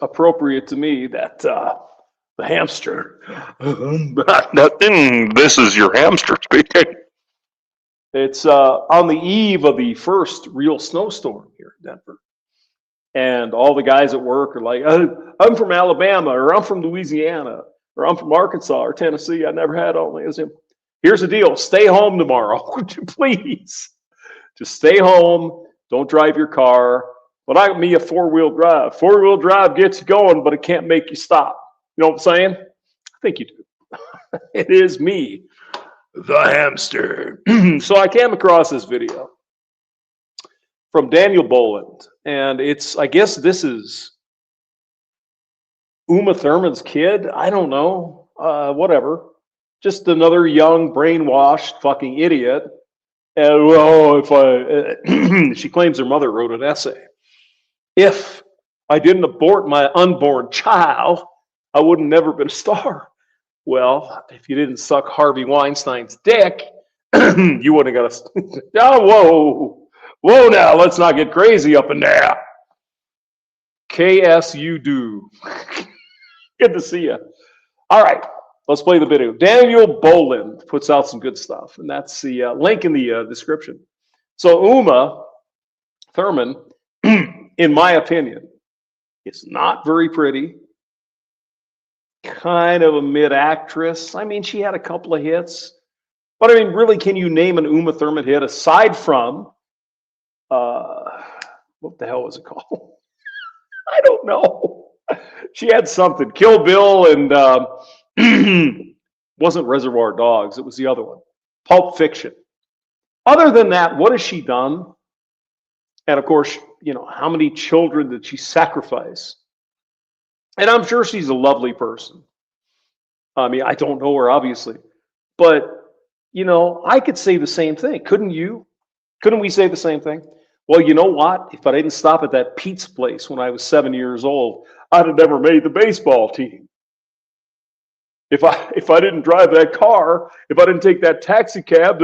appropriate to me that the hamster. This is your hamster speaking. It's on the eve of the first real snowstorm here in Denver. And all the guys at work are like, I'm from Alabama, or I'm from Louisiana, or I'm from Arkansas or Tennessee. I never had only as him. Here's the deal. Stay home tomorrow. Would you please? Just stay home. Don't drive your car. But I got me a four-wheel drive. Four-wheel drive gets you going, but it can't make you stop. You know what I'm saying? I think you do. It is me, the hamster. So I came across this video from Daniel Boland. And I guess this is Uma Thurman's kid. I don't know. Whatever. Just another young, brainwashed fucking idiot. And she claims her mother wrote an essay. If I didn't abort my unborn child, I would have never been a star. Well, if you didn't suck Harvey Weinstein's dick, you wouldn't have got a... Oh, whoa now, let's not get crazy up in there. KSU do. Good to see you. All right, let's play the video. Daniel Boland puts out some good stuff, and that's the link in the description. So Uma Thurman, in my opinion, is not very pretty. Kind of a mid-actress. I mean, she had a couple of hits. But I mean, really, can you name an Uma Thurman hit aside from, what the hell was it called? I don't know. She had something. Kill Bill and wasn't Reservoir Dogs. It was the other one. Pulp Fiction. Other than that, what has she done? And of course, you know, how many children did she sacrifice? And I'm sure she's a lovely person. I mean, I don't know her, obviously. But, you know, I could say the same thing. Couldn't you? Couldn't we say the same thing? Well, you know what? If I didn't stop at that Pete's place when I was 7 years old, I'd have never made the baseball team. If I didn't drive that car, if I didn't take that taxi cab,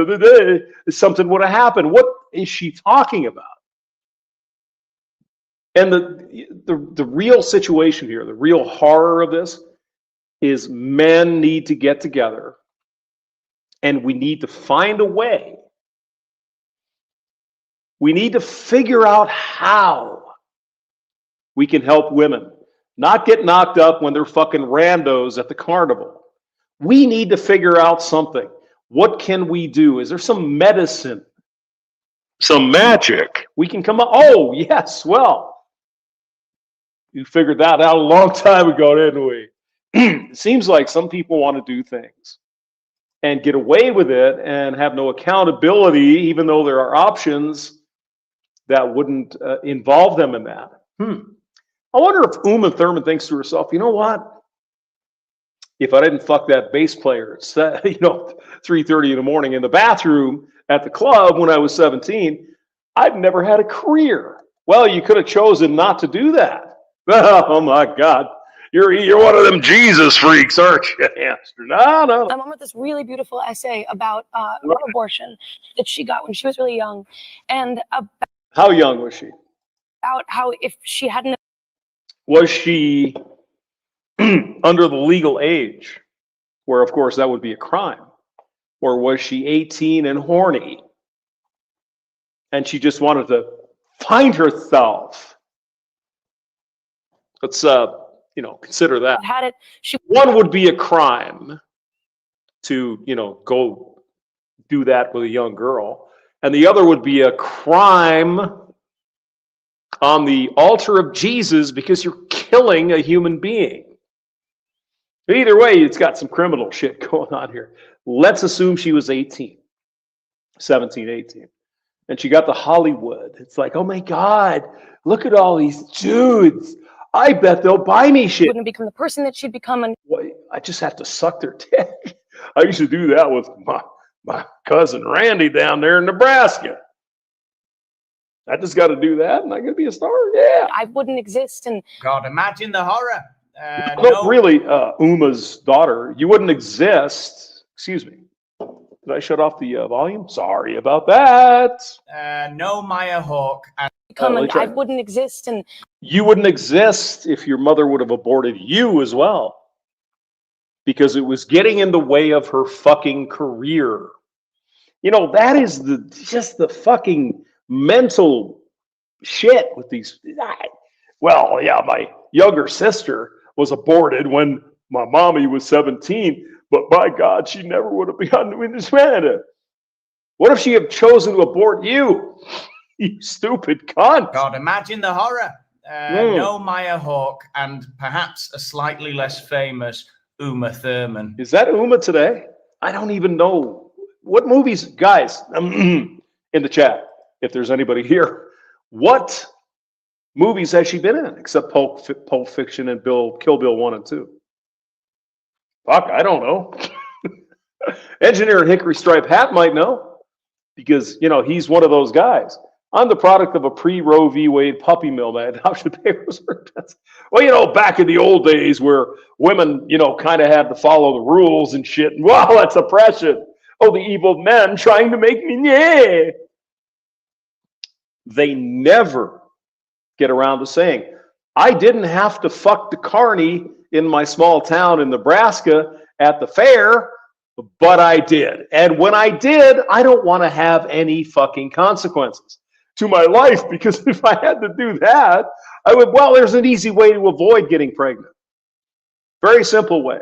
something would have happened. What is she talking about? And the real situation here, the real horror of this, is men need to get together and we need to find a way. We need to figure out how we can help women not get knocked up when they're fucking randos at the carnival. We need to figure out something. What can we do? Is there some medicine? Some magic. We can come up. Oh, yes. Well, you figured that out a long time ago, didn't we? It seems like some people want to do things and get away with it and have no accountability, even though there are options that wouldn't involve them in that. I wonder if Uma Thurman thinks to herself, you know what? If I didn't fuck that bass player at 3:30 in the morning in the bathroom at the club when I was 17, I'd never had a career. Well, you could have chosen not to do that. Oh my God. You're one of them Jesus freaks, aren't you, hamster? No. I'm on with this really beautiful essay about abortion that she got when she was really young. And how young was she? About how if she hadn't... Was she under the legal age, where of course that would be a crime? Or was she 18 and horny? And she just wanted to find herself. Let's consider that. One would be a crime to, go do that with a young girl. And the other would be a crime on the altar of Jesus because you're killing a human being. But either way, it's got some criminal shit going on here. Let's assume she was 17, 18. And she got to Hollywood. It's like, oh my God, look at all these dudes. I bet they'll buy me shit. Wouldn't become the person that she'd become. I just have to suck their dick. I used to do that with my cousin Randy down there in Nebraska. I just got to do that, and I'm going to be a star? Yeah. I wouldn't exist. And God, imagine the horror. No, really, Uma's daughter, you wouldn't exist. Excuse me. Did I shut off the volume? Sorry about that. No, Maya Hawke. become, let me I try. wouldn't exist. And You wouldn't exist if your mother would have aborted you as well, because it was getting in the way of her fucking career. You know, that is just the fucking mental shit with these. Well, yeah, my younger sister was aborted when my mommy was 17, but by God, she never would have begun with this man. What if she had chosen to abort you? You stupid cunt. God, imagine the horror. No Maya Hawke and perhaps a slightly less famous Uma Thurman. Is that Uma today? I don't even know. What movies, guys, in the chat, if there's anybody here, what movies has she been in except Pulp Fiction and Kill Bill 1 and 2? Fuck, I don't know. Engineer in Hickory Stripe Hat might know, because, you know, he's one of those guys. I'm the product of a pre-Roe v. Wade puppy mill. My adoption papers were best. Well, you know, back in the old days where women, you know, kind of had to follow the rules and shit. And, wow, that's oppression. Oh, the evil men trying to make me, yeah. They never get around to saying, I didn't have to fuck the carny in my small town in Nebraska at the fair, but I did. And when I did, I don't want to have any fucking consequences to my life, because if I had to do that, I would, well, there's an easy way to avoid getting pregnant. Very simple way.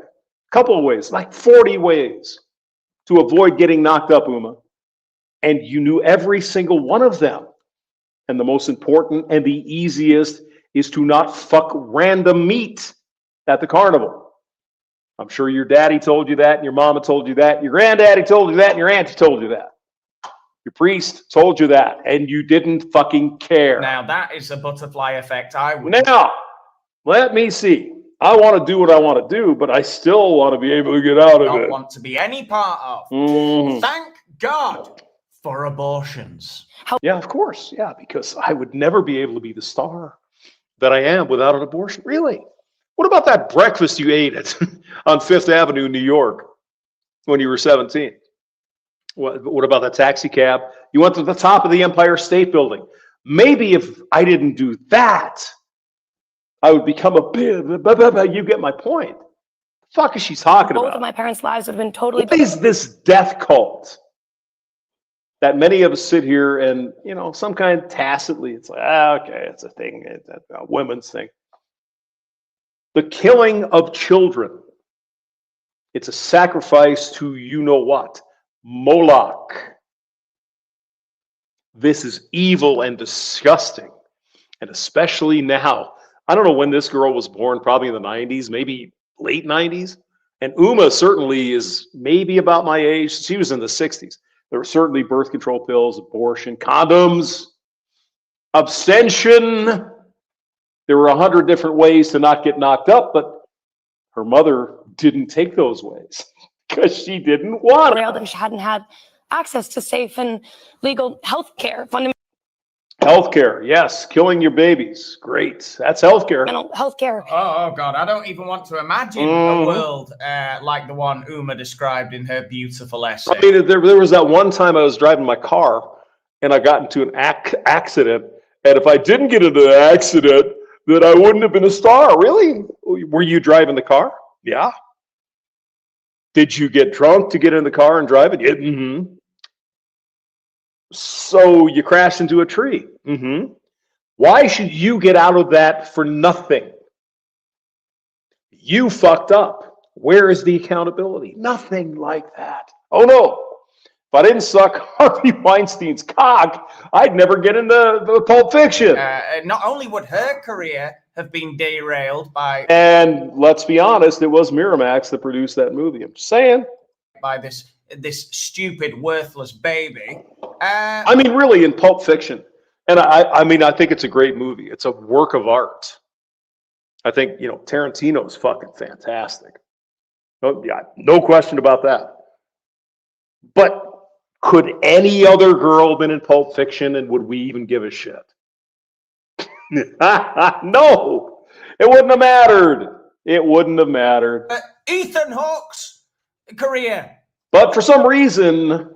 Couple of ways, like 40 ways to avoid getting knocked up, Uma. And you knew every single one of them. And the most important and the easiest is to not fuck random meat at the carnival. I'm sure your daddy told you that, and your mama told you that, and your granddaddy told you that, and your auntie told you that. Your priest told you that, and you didn't fucking care. Now, that is a butterfly effect. Now, let me see. I want to do what I want to do, but I still want to be able to get out of not it. want to be any part of. Mhm. Thank God for abortions. Yeah, of course. Yeah, because I would never be able to be the star that I am without an abortion. Really? What about that breakfast you ate at on Fifth Avenue, New York, when you were 17? What about that taxi cab? You went to the top of the Empire State Building. Maybe if I didn't do that, I would become a bit. You get my point. The fuck is she talking both about? of my parents' lives have been totally. What is this death cult that many of us sit here and, you know, some kind of tacitly, it's like, okay, it's a thing, it's a women's thing. The killing of children. It's a sacrifice to you know what? Moloch. This is evil and disgusting. And especially now. I don't know when this girl was born, probably in the 90s, maybe late 90s. And Uma certainly is maybe about my age. She was in the 60s. There were certainly birth control pills, abortion, condoms, abstention. There were 100 different ways to not get knocked up, but her mother didn't take those ways because she didn't want it. And she hadn't had access to safe and legal health care. Healthcare, yes. Killing your babies. Great. That's healthcare. Health care. Oh, God. I don't even want to imagine a world like the one Uma described in her beautiful essay. I mean, there was that one time I was driving my car and I got into an accident. And if I didn't get into the accident, then I wouldn't have been a star. Really? Were you driving the car? Yeah. Did you get drunk to get in the car and drive it? Yeah. Mm-hmm. So you crashed into a tree. Mm-hmm. Why should you get out of that for nothing? You fucked up. Where is the accountability? Nothing like that. Oh no. If I didn't suck Harvey Weinstein's cock, I'd never get into the Pulp Fiction. Not only would her career have been derailed by... And let's be honest, it was Miramax that produced that movie. I'm just saying. By this stupid, worthless baby. I mean, really, in Pulp Fiction. And I mean, I think it's a great movie. It's a work of art. I think, you know, Tarantino's fucking fantastic. Oh, yeah, no question about that. But could any other girl have been in Pulp Fiction, and would we even give a shit? No, it wouldn't have mattered. It wouldn't have mattered. Ethan Hawke's career. But for some reason,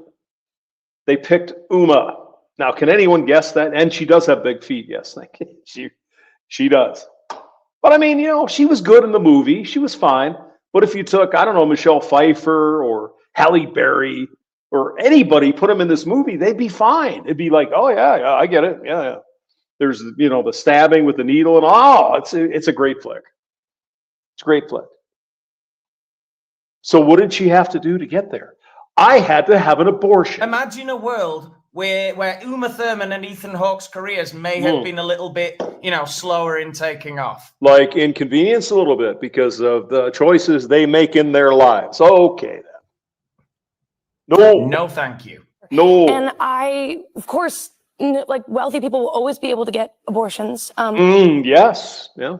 they picked Uma. Now, can anyone guess that? And she does have big feet. Yes, thank you. She does. But I mean, she was good in the movie. She was fine. But if you took, I don't know, Michelle Pfeiffer or Halle Berry or anybody, put them in this movie, they'd be fine. It'd be like, oh yeah, I get it. Yeah. There's, the stabbing with the needle, and it's a great flick. It's a great flick. So what did she have to do to get there? I had to have an abortion. Imagine a world where Uma Thurman and Ethan Hawke's careers may have been a little bit, slower in taking off. Like inconvenience a little bit because of the choices they make in their lives. Okay, then. No, thank you. No. And of course, like wealthy people will always be able to get abortions. Yes. Yeah.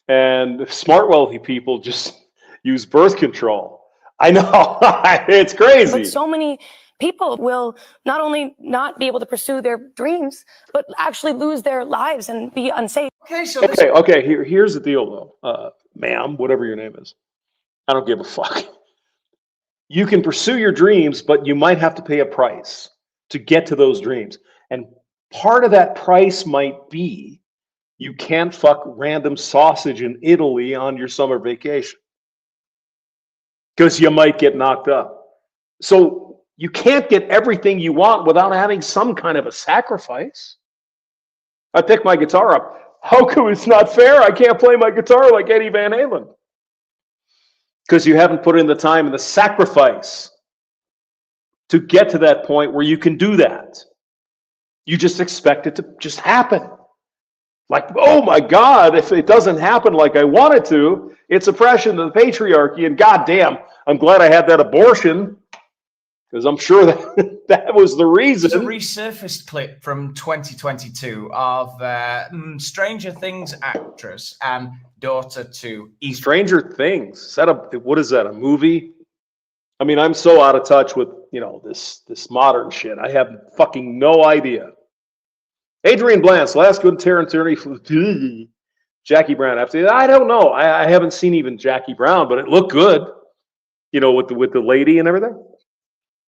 And smart, wealthy people just use birth control. I know. It's crazy. But so many people will not only not be able to pursue their dreams, but actually lose their lives and be unsafe. Okay. Here's the deal, though, ma'am, whatever your name is. I don't give a fuck. You can pursue your dreams, but you might have to pay a price to get to those dreams. And part of that price might be you can't fuck random sausage in Italy on your summer vacation because you might get knocked up. So you can't get everything you want without having some kind of a sacrifice. I pick my guitar up. How come it's not fair? I can't play my guitar like Eddie Van Halen. Because you haven't put in the time and the sacrifice to get to that point where you can do that. You just expect it to just happen. Like, oh my God, if it doesn't happen like I want it to, it's oppression of the patriarchy. And goddamn, I'm glad I had that abortion because I'm sure that was the reason. There's a resurfaced clip from 2022 of Stranger Things actress and daughter to Ethan. Stranger Things. What is that? A movie? I mean, I'm so out of touch with this modern shit. I have fucking no idea. Adrian Blance, last good Tarantino. Jackie Brown. After I don't know. I haven't seen even Jackie Brown, but it looked good. With the lady and everything.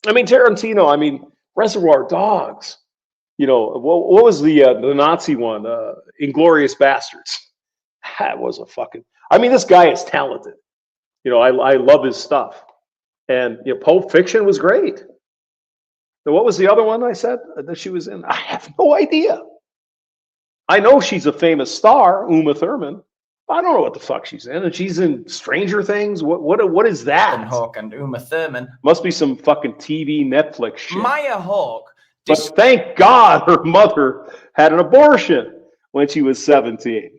I mean, Tarantino. I mean, Reservoir Dogs. What was the Nazi one? Inglourious Bastards. That was a fucking. I mean, this guy is talented. I love his stuff. And Pulp Fiction was great. Now, what was the other one I said that she was in? I have no idea. I know she's a famous star, Uma Thurman. I don't know what the fuck she's in. And she's in Stranger Things. What is that? Ethan Hawke and Uma Thurman. Must be some fucking TV Netflix shit. Maya Hawke. But thank God her mother had an abortion when she was 17.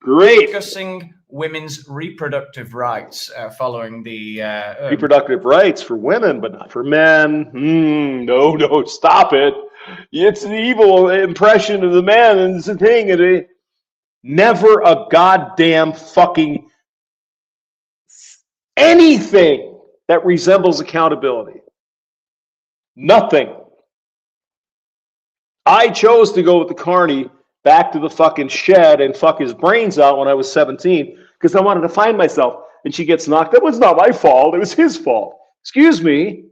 Great. Discussing women's reproductive rights following the reproductive rights for women, but not for men. No, stop it. It's an evil impression of the man, and it's a thing. Never a goddamn fucking anything that resembles accountability. Nothing. I chose to go with the carny back to the fucking shed and fuck his brains out when I was 17 because I wanted to find myself. And she gets knocked. That was not my fault. It was his fault. Excuse me.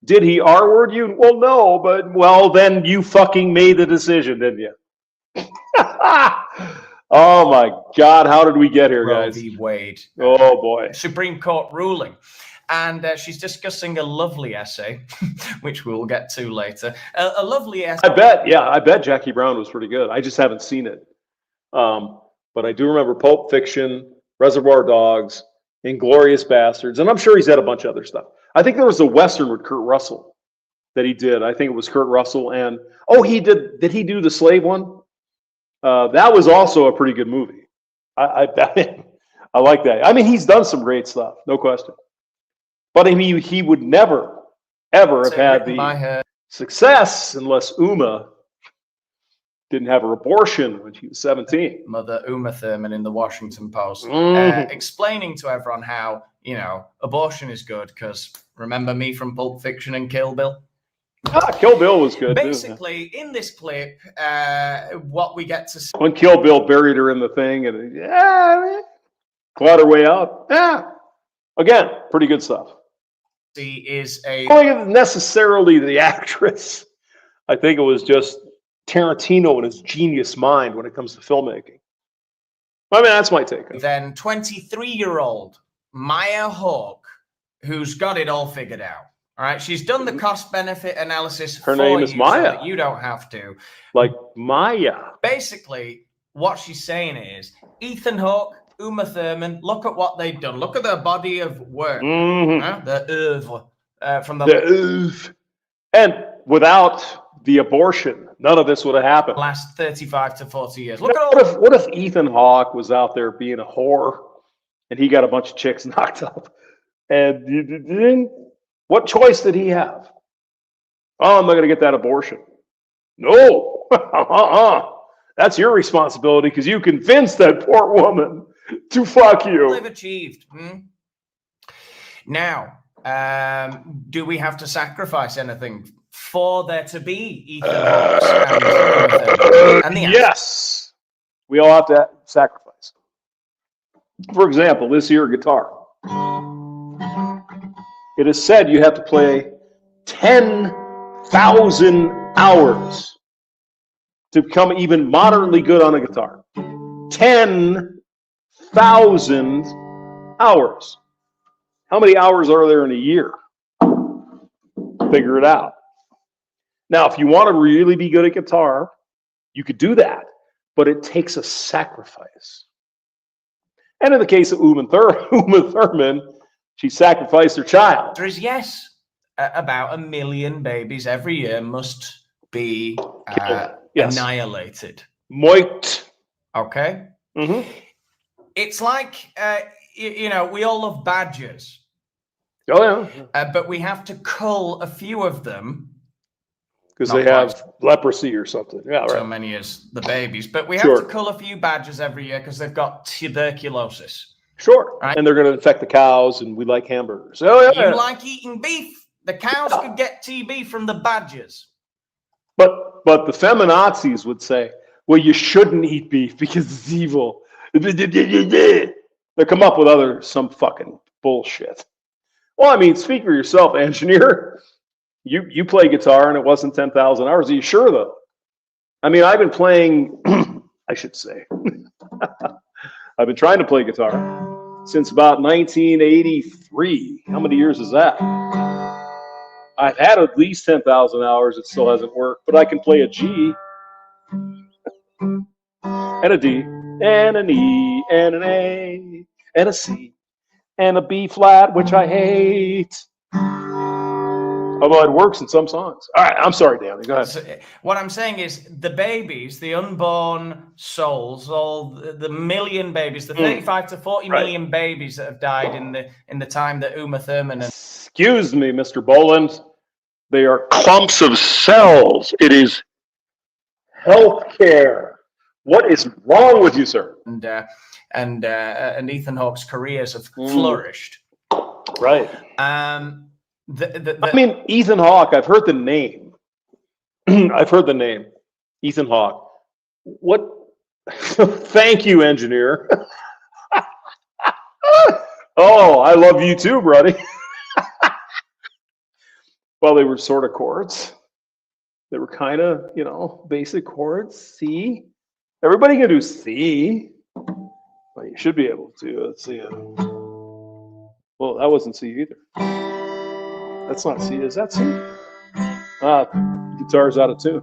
Did he R-word you? Well, no, but then you fucking made the decision, didn't you? Oh my God, how did we get here, Roe guys? v. Wade. Oh boy. Supreme Court ruling. And she's discussing a lovely essay, which we'll get to later. A lovely essay. I bet Jackie Brown was pretty good. I just haven't seen it. But I do remember Pulp Fiction, Reservoir Dogs, Inglourious Bastards, and I'm sure he's had a bunch of other stuff. I think there was a Western with Kurt Russell that he did. I think it was Kurt Russell and, did he do the slave one? That was also a pretty good movie. I like that. I mean, he's done some great stuff, no question. But I mean, he would never, ever have had the success unless Uma didn't have her abortion when she was 17. Mother Uma Thurman in the Washington Post, Mhm. explaining to everyone how, abortion is good because remember me from Pulp Fiction and Kill Bill? Kill Bill was good. Basically, in this clip, what we get to see. When Kill Bill buried her in the thing and clawed her way out. Again, pretty good stuff. is a... I don't think it's necessarily the actress. I think it was just Tarantino and his genius mind when it comes to filmmaking. I mean, that's my take on it. Then 23-year-old Maya Hawke, who's got it all figured out. All right, she's done the cost-benefit analysis. Her name is Maya. So that you don't have to. Like Maya. Basically, what she's saying is, Ethan Hawke, Uma Thurman, look at what they've done. Look at their body of work. The oeuvre from the oeuvre. And without the abortion, none of this would have happened. last 35 to 40 years. Look at all. What if Ethan Hawke was out there being a whore and he got a bunch of chicks knocked up? And what choice did he have? Oh, I'm not going to get that abortion. No. That's your responsibility because you convinced that poor woman to fuck you. They've achieved. Now, do we have to sacrifice anything for there to be Ethan Hawke? And the yes. We all have to sacrifice. For example, this here guitar. It is said you have to play 10,000 hours to become even moderately good on a guitar. 10,000 hours. How many hours are there in a year? Figure it out. Now, if you want to really be good at guitar, you could do that, but it takes a sacrifice. And in the case of Uma Thurman, she sacrificed her child. answer is yes. About 1 million babies every year must be annihilated. Moit. Okay? Mm-hmm. It's like, you know, we all love badgers. Oh, yeah. But we have to cull a few of them. Because they have leprosy or something. Yeah, right. So many as the babies. But we have to cull a few badgers every year because they've got tuberculosis. Sure. Right? And they're going to infect the cows, and we like hamburgers. Oh, yeah. You like eating beef. The cows could get TB from the badgers. But the feminazis would say, well, you shouldn't eat beef because it's evil. They come up with some fucking bullshit. Well, I mean, speak for yourself, engineer. You play guitar and it wasn't 10,000 hours. Are you sure, though? I mean, I've been playing, I should say, I've been trying to play guitar since about 1983. How many years is that? I've had at least 10,000 hours. It still hasn't worked, but I can play a G and a D and an E and an A and a C and a B flat, which I hate. Although it works in some songs. All right, I'm sorry, Danny. Go ahead. So, what I'm saying is the babies, the unborn souls, all the million babies, the 35 to 40 million babies that have died in the time that Uma Thurman and... Excuse me, Mr. Boland. They are Clumps of cells. It is healthcare. What is wrong with you, sir? And Ethan Hawke's careers have flourished. Right. I mean, Ethan Hawke, I've heard the name. I've heard the name. Ethan Hawke. What? Thank you, engineer. Oh, I love you too, buddy. Well, they were sort of chords. They were kind of, basic chords. C. Everybody can do C. Well, you should be able to. Let's see. Well, that wasn't C either. That's not C. Is that C? Guitar's out of tune.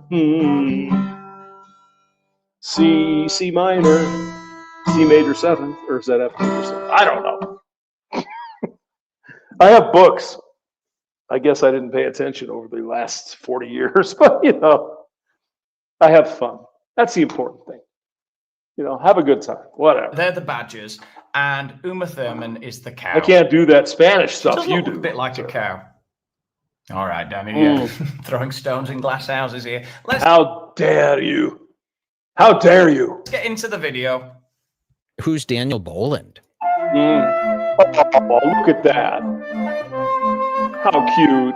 C minor, C major 7th, or is that F major 7th? I don't know. I have books. I guess I didn't pay attention over the last 40 years, but I have fun. That's the important thing. Have a good time. Whatever. They're the badgers, and Uma Thurman is the cow. I can't do that Spanish stuff you do. A bit like a cow. All right, Danny. Throwing stones in glass houses here. How dare you? How dare you? Let's get into the video. Who's Daniel Boland? Oh, look at that. How cute.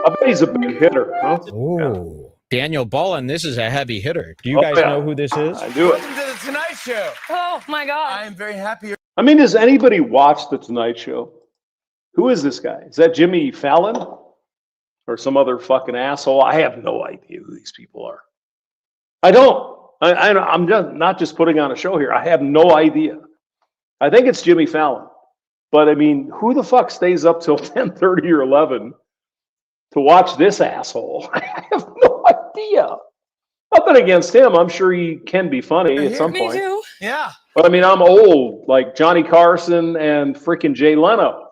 I bet he's a big hitter, huh? Oh, yeah. Daniel Boland, this is a heavy hitter. Do you guys know who this is? I do it. Welcome to the Tonight Show. Oh my God. I am very happy. I mean, does anybody watch the Tonight Show? Who is this guy? Is that Jimmy Fallon or some other fucking asshole? I have no idea who these people are. I don't. I'm just not just putting on a show here. I have no idea. I think it's Jimmy Fallon. But I mean, who the fuck stays up till 10:30 or 11 to watch this asshole? I have no idea. Nothing against him. I'm sure he can be funny at some point. Me too. Yeah. But I mean, I'm old, like Johnny Carson and freaking Jay Leno.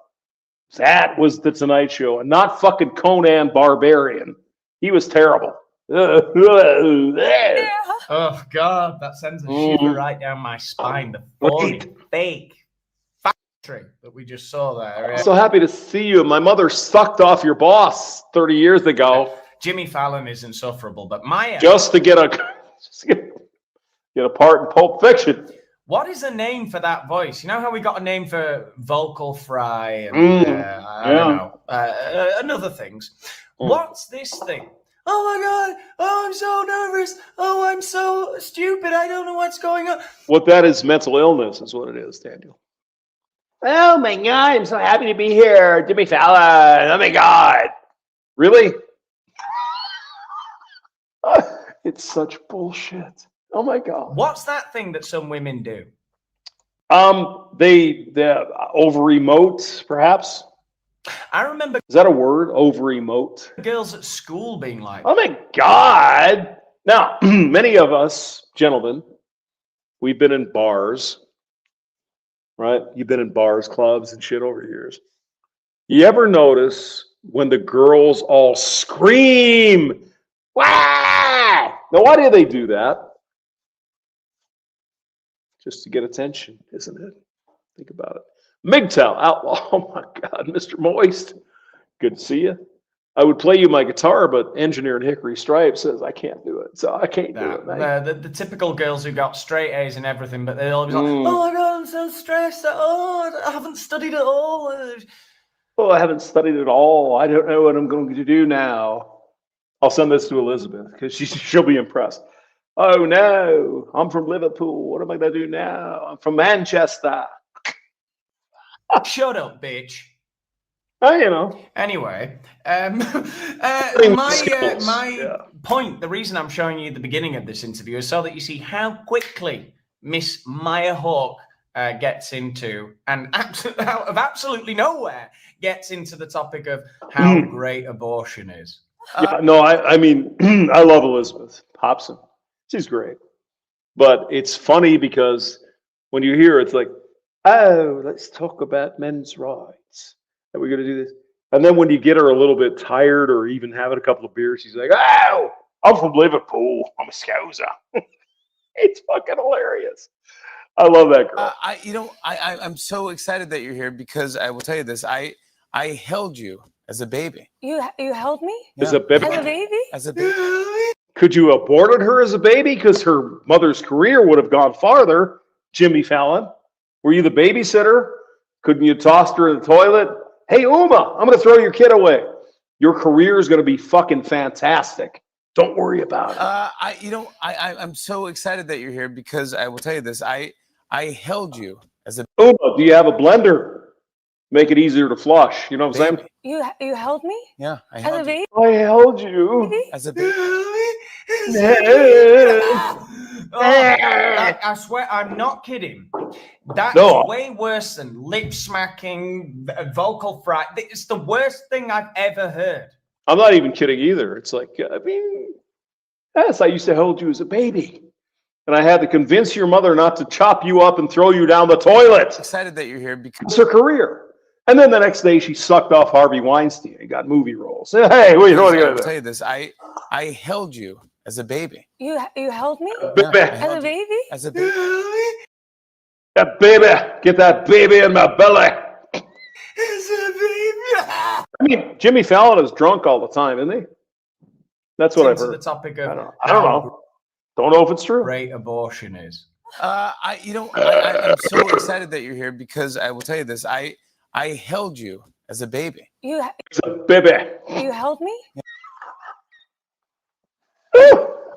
That was the Tonight Show, and not fucking Conan Barbarian. He was terrible. Yeah. Oh God, that sends a shiver right down my spine. The phony, fake factory that we just saw there. I'm so happy to see you. My mother sucked off your boss 30 years ago Jimmy Fallon is insufferable, but Maya. just to get a part in Pulp Fiction. What is a name for that voice? You know how we got a name for vocal fry and I don't know, and other things. What's this thing? Oh my God! Oh, I'm so nervous. Oh, I'm so stupid. I don't know what's going on. What that is, mental illness is what it is, Daniel. Oh my God, I'm so happy to be here. Jimmy Fallon. Oh my God. Really? It's such bullshit. Oh my God. What's that thing that some women do? They over emote, perhaps. I remember Is that a word? Over emote. girls at school being like, Oh my God. Now, many of us, gentlemen, we've been in bars, right? You've been in bars, clubs, and shit over the years. You ever notice when the girls all scream, "Wah!" Now, why do they do that? Just to get attention, isn't it? Think about it. MGTOW, Outlaw. Oh my God, Mr. Moist. Good to see you. I would play you my guitar, but Engineer in Hickory Stripes says I can't do it. So I can't do it, man. the typical girls who got straight A's and everything, but they'll always like, oh my God, I'm so stressed. Oh, I haven't studied at all. Oh, I haven't studied at all. I don't know what I'm going to do now. I'll send this to Elizabeth because she'll be impressed. Oh no, I'm from Liverpool. What am I going to do now? I'm from Manchester. Shut up, bitch. Oh, you know. Anyway, skills. my point, the reason I'm showing you the beginning of this interview is so that you see how quickly Miss Maya Hawke gets into, and out of absolutely nowhere, gets into the topic of how great abortion is. No, I mean, I love Elizabeth Hobson. She's great. But it's funny because when you hear it, it's like, oh, let's talk about men's rights. Are we going to do this? And then when you get her a little bit tired or even having a couple of beers, she's like, oh, I'm from Liverpool. I'm a Scouser. It's fucking hilarious. I love that girl. I'm so excited that you're here because I will tell you this. I held you as a baby. You held me As a baby? as a baby. As a baby. Could you have aborted her as a baby? Because her mother's career would have gone farther. Jimmy Fallon. Were you the babysitter? Couldn't you toss her in the toilet? Hey, Uma, I'm going to throw your kid away. Your career is going to be fucking fantastic. Don't worry about it. I'm so excited that you're here because I will tell you this. I held you as a Uma, do you have a blender? Make it easier to flush. You know what I'm saying? You held me Yeah, I as held a baby. I held you. as a baby. I swear, I'm not kidding. That is way worse than lip smacking, vocal fry. It's the worst thing I've ever heard. I'm not even kidding either. It's like, I mean, yes, I used to hold you as a baby. And I had to convince your mother not to chop you up and throw you down the toilet. Excited that you're here because It's her career. And then the next day she sucked off Harvey Weinstein and got movie roles. Hey, what are you I will going to tell do? you this. I held you as a baby. You held me Baby. as a baby. As a baby. That baby. Get that baby in my belly. As a baby. I mean, Jimmy Fallon is drunk all the time, isn't he? That's what I've Into the heard. topic of I don't know. Don't know if it's true. great abortion is. I'm so excited that you're here because I will tell you this. I held you as a baby. It's a baby. You held me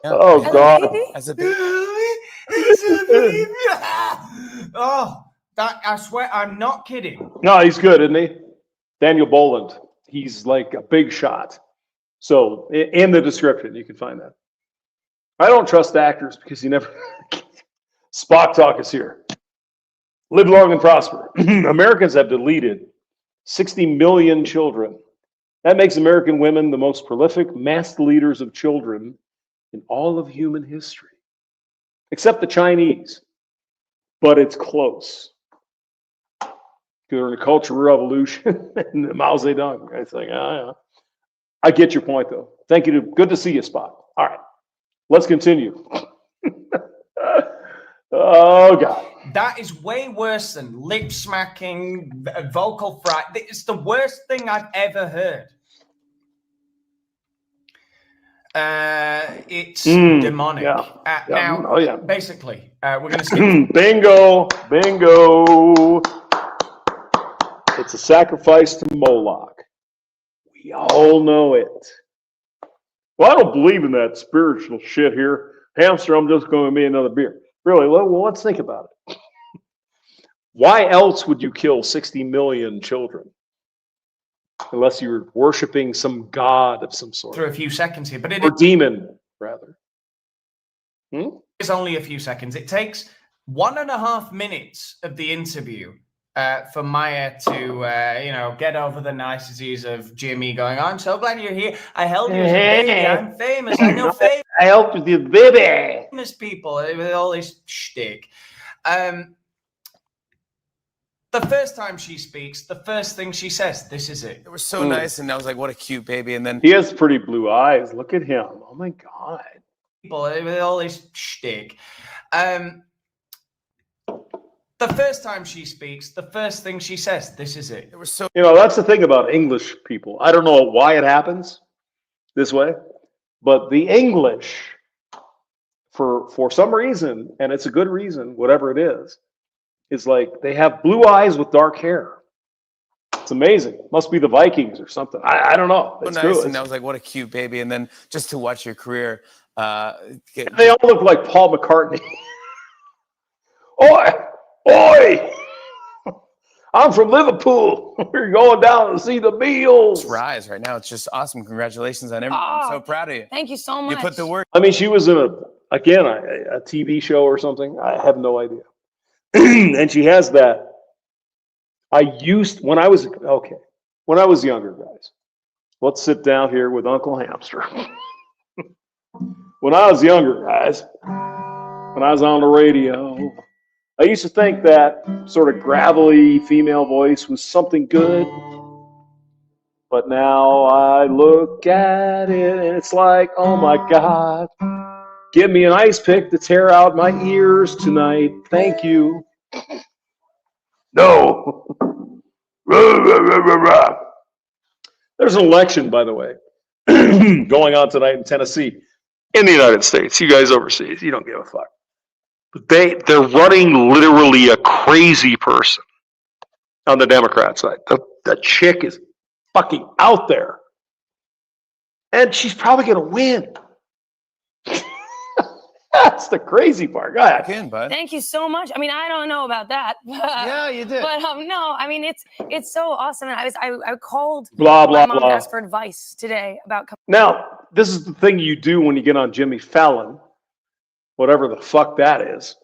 Oh, as a God. baby. As a baby. Oh, that I swear, I'm not kidding. No, he's good, isn't he? Daniel Boland. He's like a big shot. So in the description, you can find that. I don't trust actors because you never. Spock talk is here. Live long and prosper. Americans have deleted 60 million children. That makes American women the most prolific mass leaders of children in all of human history, except the Chinese. But it's close. During the Cultural Revolution and the Mao Zedong. It's like, yeah. I get your point, though. Thank you. Good to see you, Spock. All right, let's continue. Oh, God. That is way worse than lip smacking, vocal fry. It's the worst thing I've ever heard. It's demonic. Yeah. Now, basically, we're going to skip. Bingo. It's a sacrifice to Moloch. We all know it. Well, I don't believe in that spiritual shit here. Hamster, I'm just going to be another beer. Really? Well, let's think about it. Why else would you kill 60 million children? Unless you're worshiping some god of some sort. Through a few seconds here, but or demon, rather. It's only a few seconds. It takes 1.5 minutes of the interview for Maya to, get over the niceties of Jimmy going, I'm so glad you're here. I held you as a baby. I'm famous. I know famous. I helped with the baby. Famous people with all this shtick. The first time she speaks, the first thing she says, this is it. It was so nice, and I was like, what a cute baby. And then he has pretty blue eyes. Look at him. Oh, my God. People with all this shtick. The first time she speaks, the first thing she says, this is it. it was so That's the thing about English people. I don't know why it happens this way, but the English, for some reason, and it's a good reason, whatever it is like they have blue eyes with dark hair. It's amazing. Must be the Vikings or something. I don't know. It's nice, true. and I was like, what a cute baby. And then just to watch your career. They all look like Paul McCartney. Oi! I'm from Liverpool. We're going down to see the Beatles. Rise right now. It's just awesome. Congratulations on everything. I'm so proud of you. Thank you so much. You put the work. I mean, she was in a TV show or something. I have no idea. And she has that. When I was younger, guys. Let's sit down here with Uncle Hamster. When I was younger, guys, when I was on the radio, I used to think that sort of gravelly female voice was something good. But now I look at it and it's like, oh my God, give me an ice pick to tear out my ears tonight. Thank you. No. There's an election, by the way, going on tonight in Tennessee. In the United States. You guys overseas, you don't give a fuck. But they're running literally a crazy person on the Democrat side. The chick is fucking out there. And she's probably going to win. That's the crazy part. Go ahead. Again, bud. Thank you so much. I mean, I don't know about that. Yeah, you did. But no, I mean, it's so awesome. And I called blah, my mom blah. to ask for advice today about. Now, this is the thing you do when you get on Jimmy Fallon, whatever the fuck that is,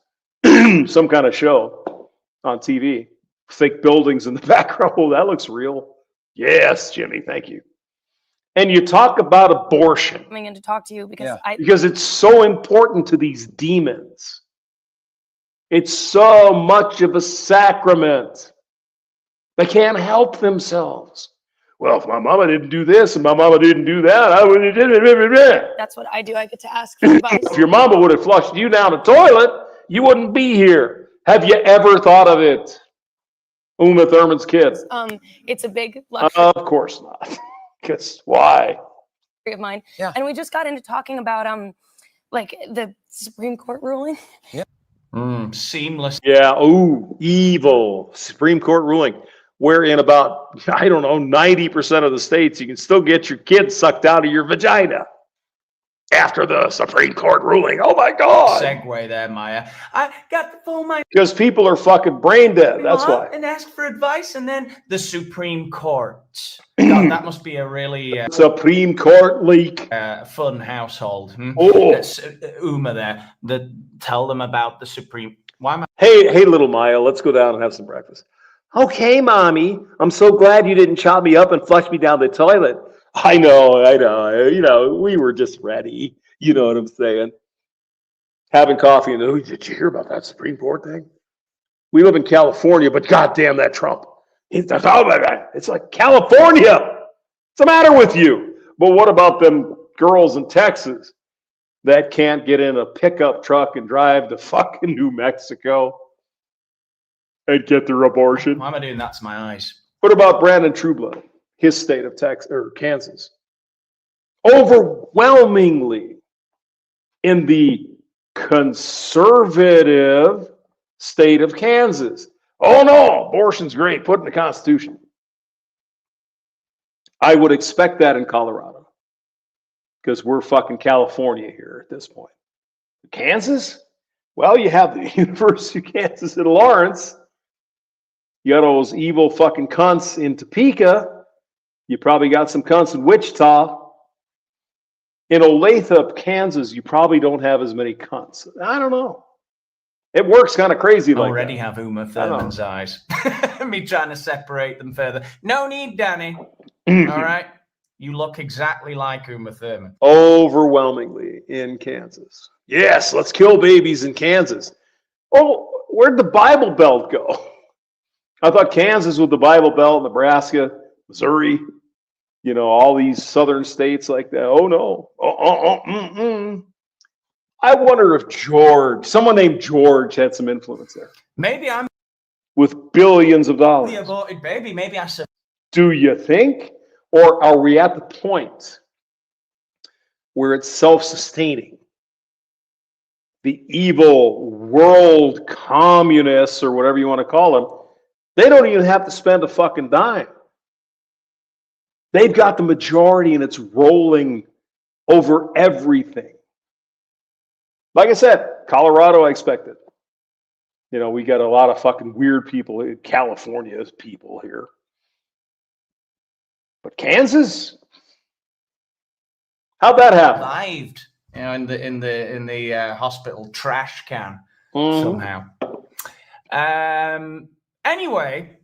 some kind of show on TV. Fake buildings in the background. Oh, that looks real. Yes, Jimmy, thank you. And you talk about abortion. Coming in to talk to you because because it's so important to these demons. It's so much of a sacrament. They can't help themselves. Well, if my mama didn't do this and my mama didn't do that, I would have. That's what I do. I get to ask for advice. If your mama would have flushed you down the toilet, you wouldn't be here. Have you ever thought of it? Uma Thurman's kid. It's a big luxury. Of course not. Because why? Of mine. Yeah. And we just got into talking about like the Supreme Court ruling. Yeah. Seamless. Yeah. Ooh, evil Supreme Court ruling, where in about 90% of the states you can still get your kid sucked out of your vagina. after the Supreme Court ruling. Oh my God. Segue there, Maya. I got the full mind. Because people are fucking brain dead. That's why. And ask for advice, and then the Supreme Court. God, that must be a really Supreme Court leak. fun household. Oh. That's Uma there. Tell them about the Supreme. Why am I? Hey, little Maya, let's go down and have some breakfast. Okay, Mommy. I'm so glad you didn't chop me up and flush me down the toilet. I know. You know, we were just ready. You know what I'm saying? Having coffee and, oh, did you hear about that Supreme Court thing? We live in California, but goddamn that Trump. It's like California. What's the matter with you? But what about them girls in Texas that can't get in a pickup truck and drive to fucking New Mexico and get their abortion? Why am I doing that to my eyes? What about Brandon Trueblood, his state of Texas or Kansas? Overwhelmingly in the conservative state of Kansas. Oh no, abortion's great. Put it in the Constitution. I would expect that in Colorado because we're fucking California here at this point. Kansas? Well, you have the University of Kansas in Lawrence. You got all those evil fucking cunts in Topeka. You probably got some cunts in Wichita. In Olathe, Kansas, you probably don't have as many cunts. I don't know. It works kind of crazy like already that. Have Uma Thurman's eyes. Me trying to separate them further. No need, Danny. All right? You look exactly like Uma Thurman. Overwhelmingly in Kansas. Yes, let's kill babies in Kansas. Oh, where'd the Bible Belt go? I thought Kansas was the Bible Belt, Nebraska, Missouri, you know, all these southern states like that. Oh, no. I wonder if someone named George had some influence there. Maybe I'm with billions of dollars. the aborted baby. Maybe I said. Do you think? Or are we at the point where it's self-sustaining? The evil world communists, or whatever you want to call them, they don't even have to spend a fucking dime. They've got the majority and it's rolling over everything. Like I said, Colorado, I expected. You know, we got a lot of fucking weird people, California's people here. But Kansas? How'd that happen? Survived, you know, in the hospital trash can somehow. Anyway,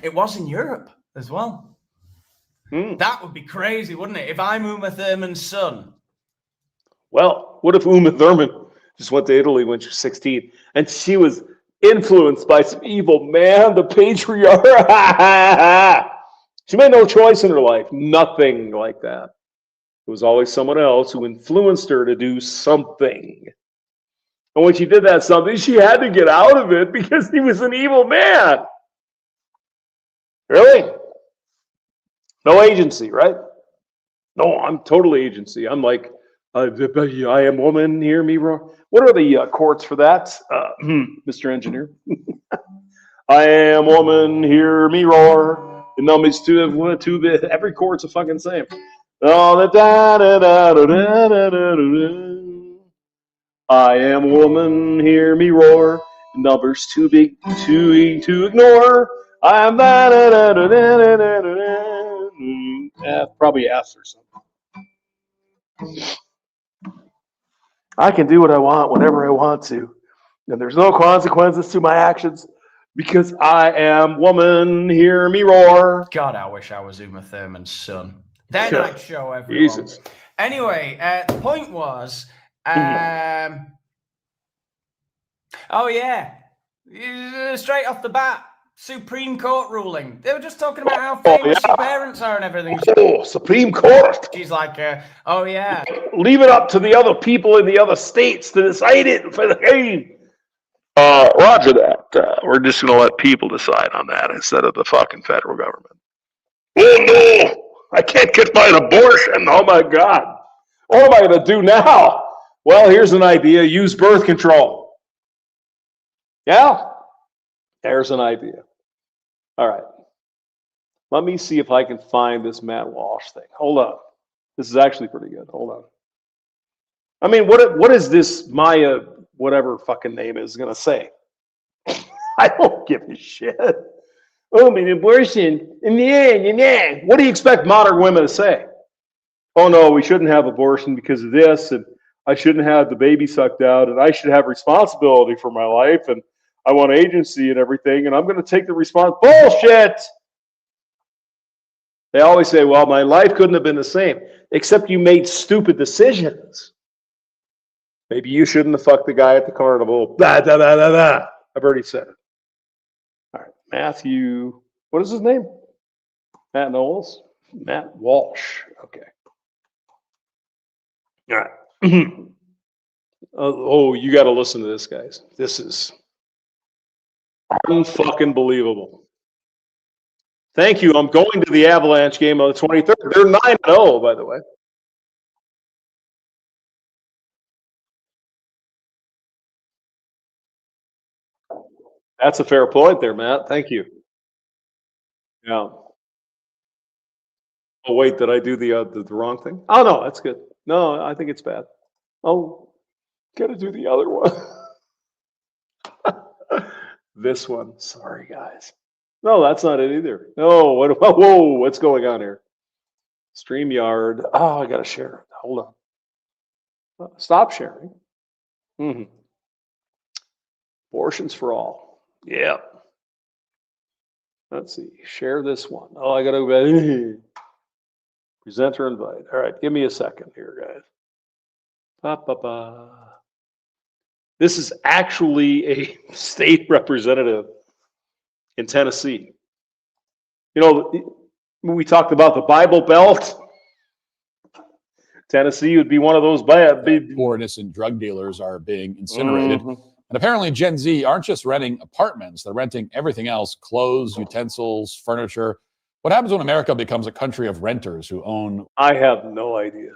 it was in Europe as well. That would be crazy, wouldn't it? If I'm Uma Thurman's son. Well, what if Uma Thurman just went to Italy when she was 16 and she was influenced by some evil man, the patriarch? She made no choice in her life. Nothing like that. It was always someone else who influenced her to do something. And when she did that something, she had to get out of it because he was an evil man. Really? No agency, right? No, I'm totally agency. I'm like, I am woman, hear me roar. What are the courts for that, Mr. Engineer? I am woman, hear me roar. And numbers every chord's a fucking same. I am woman, hear me roar. Numbers too big to ignore. I am probably F or something. I can do what I want whenever I want to. And there's no consequences to my actions. Because I am woman, hear me roar. God, I wish I was Uma Thurman's son. Then I'd show everyone. Jesus. Anyway, the point was, oh yeah, straight off the bat, Supreme Court ruling. They were just talking about how famous your parents are and everything. Oh, Supreme Court. She's like, oh yeah. Leave it up to the other people in the other states to decide it for the game. Roger that. We're just going to let people decide on that instead of the fucking federal government. Oh no, I can't get my abortion. Oh my God. What am I going to do now? Well, here's an idea. Use birth control. Yeah? There's an idea. All right. Let me see if I can find this Matt Walsh thing. Hold on. This is actually pretty good. Hold on. I mean, what is this Maya, whatever fucking name is, going to say? I don't give a shit. Oh, I mean, abortion. Nah. What do you expect modern women to say? Oh, no, we shouldn't have abortion because of this, and I shouldn't have the baby sucked out, and I should have responsibility for my life, and I want agency and everything, and I'm going to take the response. Bullshit! They always say, well, my life couldn't have been the same, except you made stupid decisions. Maybe you shouldn't have fucked the guy at the carnival. Blah, blah, blah, blah, blah. I've already said it. All right, Matthew, what is his name? Matt Knowles? Matt Walsh. Okay. All right. Oh, you got to listen to this, guys. This is unfucking believable. Thank you. I'm going to the Avalanche game on the 23rd. They're 9-0, by the way. That's a fair point there, Matt. Thank you. Yeah. Oh, wait, did I do the wrong thing? Oh, no, that's good. No, I think it's bad. Oh, got to do the other one. This one. Sorry, guys. No, that's not it either. No, whoa, what's going on here? StreamYard. Oh, I got to share it. Hold on. Stop sharing. Abortions for all. Yeah. Let's see. Share this one. Oh, I got to present or invite. All right, give me a second here, guys. This is actually a state representative in Tennessee. You know, we talked about the Bible Belt. Tennessee would be one of those big. Poor innocent drug dealers are being incinerated. And apparently Gen Z aren't just renting apartments, they're renting everything else, clothes, utensils, furniture. What happens when America becomes a country of renters who own? I have no idea.